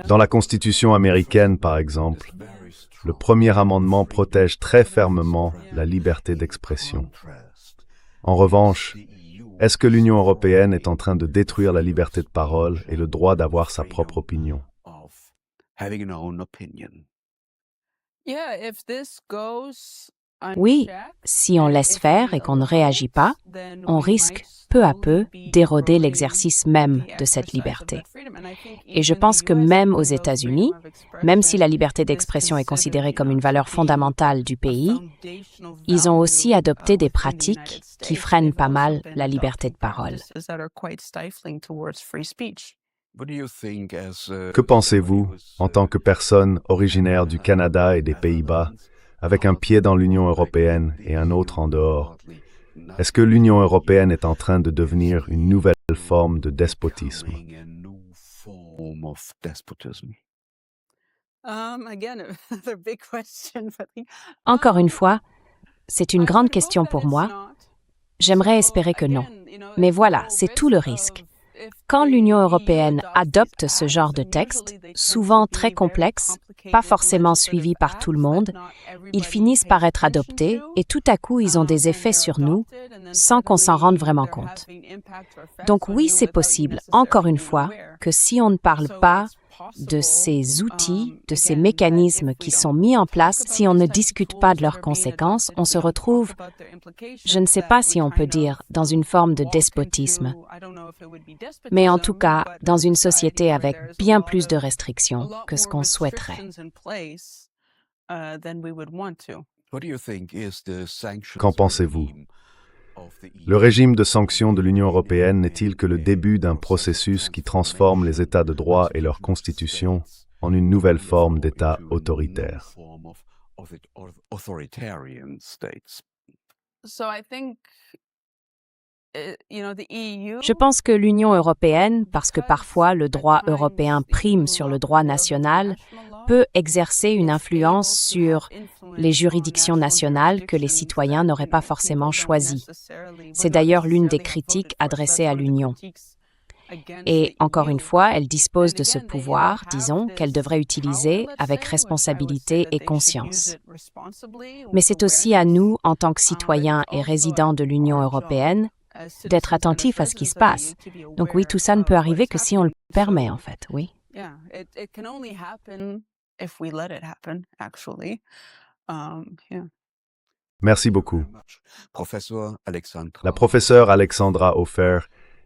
Dans la Constitution américaine, par exemple, le premier amendement protège très fermement la liberté d'expression. En revanche, est-ce que l'Union européenne est en train de détruire la liberté de parole et le droit d'avoir sa propre opinion? Oui, si on laisse faire et qu'on ne réagit pas, on risque peu à peu d'éroder l'exercice même de cette liberté. Et je pense que même aux États-Unis, même si la liberté d'expression est considérée comme une valeur fondamentale du pays, ils ont aussi adopté des pratiques qui freinent pas mal la liberté de parole. Que pensez-vous, en tant que personne originaire du Canada et des Pays-Bas, avec un pied dans l'Union européenne et un autre en dehors? Est-ce que l'Union européenne est en train de devenir une nouvelle forme de despotisme? Encore une fois, c'est une grande question pour moi. J'aimerais espérer que non. Mais voilà, c'est tout le risque. Quand l'Union européenne adopte ce genre de texte, souvent très complexe, pas forcément suivi par tout le monde, ils finissent par être adoptés et tout à coup ils ont des effets sur nous sans qu'on s'en rende vraiment compte. Donc oui, c'est possible, encore une fois, que si on ne parle pas de ces outils, de ces mécanismes qui sont mis en place, si on ne discute pas de leurs conséquences, on se retrouve, je ne sais pas si on peut dire, dans une forme de despotisme, mais en tout cas, dans une société avec bien plus de restrictions que ce qu'on souhaiterait. Qu'en pensez-vous? Le régime de sanctions de l'Union européenne n'est-il que le début d'un processus qui transforme les États de droit et leur constitution en une nouvelle forme d'État autoritaire? Je pense que l'Union européenne, parce que parfois le droit européen prime sur le droit national, peut exercer une influence sur les juridictions nationales que les citoyens n'auraient pas forcément choisies. C'est d'ailleurs l'une des critiques adressées à l'Union. Et encore une fois, elle dispose de ce pouvoir, disons, qu'elle devrait utiliser avec responsabilité et conscience. Mais c'est aussi à nous, en tant que citoyens et résidents de l'Union européenne, d'être attentifs à ce qui se passe. Donc oui, tout ça ne peut arriver que si on le permet, en fait, oui. Merci beaucoup. La La professeure Alexandra Hofer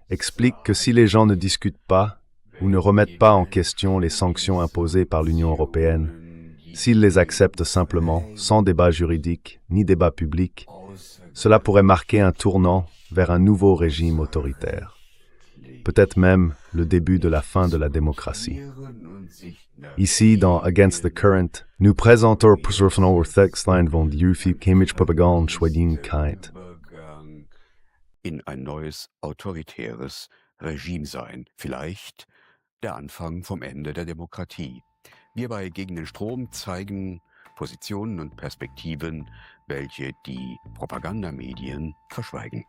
explique que si les gens ne discutent pas ou ne remettent pas en question les sanctions imposées par l'Union européenne, s'ils les acceptent simplement, sans débat juridique ni débat public, cela pourrait marquer un tournant vers un nouveau régime autoritaire. Peut-être même le début de la fin de la démocratie. Ici, dans Against the Current, nous présentons personal Textline von Chemisch Propaganda Schwedinkeit. In ein neues autoritäres Regime sein. Vielleicht der Anfang vom Ende der Demokratie. Wir bei Gegen den Strom zeigen Positionen und Perspektiven, welche die Propagandamedien verschweigen.